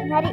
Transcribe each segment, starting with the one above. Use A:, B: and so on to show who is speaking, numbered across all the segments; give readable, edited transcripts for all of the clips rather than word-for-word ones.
A: Hari.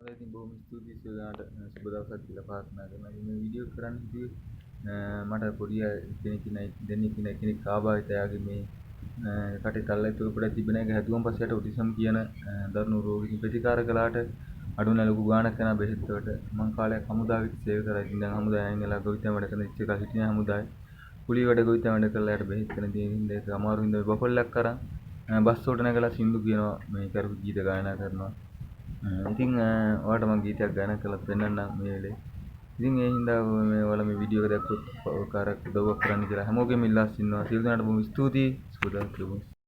B: ඉතින් බොහොම ස්තුතියි සියලුනාට සුබ දවසක් කියලා ප්‍රාර්ථනා කරනවා. ඉතින් මේ වීඩියෝ එක කරන්න හිතුවේ මට පොඩි කෙනෙක් ඉන්න දෙන්නෙක් ඉන්න කෙනෙක් ආවා එයාගේ මේ කටේ තල්ලයිතුරු පොඩක් තිබෙන එක හැදුවම පස්සේ යට ඔටිසම් කියන දරුණු රෝගික ප්‍රතිකාර කළාට අඩු නැ ලොකු ගාණක් යන බෙහෙත් වලට මං කාලයක් හමුදාවෙත් සේවය කරා. ඉතින් දැන් හමුදාවේ අයින් වෙලා ගොවිතැන් වැඩ කරන ඉච්ච එක හිටියා හමුදාවේ. කුලී වැඩ ගොවිතැන් වැඩ කරලා යට බෙහෙත් කරන තියෙන ඒක අමාරු හින්දා බකොල්ලක් කරන් බස් වලට නැගලා සින්දු කියනවා මේ කරු ගීත ගායනා කරනවා. ඉතින් ඔයාලට මම ගීතයක් ගායනා කරලා පෙන්නන්නම් මේ වෙලේ. ඉතින් ඒ හින්දා මේ ඔයාලා මේ වීඩියෝ එක දැක්කොත් කාරක් උදව්වක් කරන්න කියලා හැමෝගෙම ඉල්ලා සිටිනවා. සියලු දෙනාට බොහොම ස්තුතියි. සුබ දවසක්.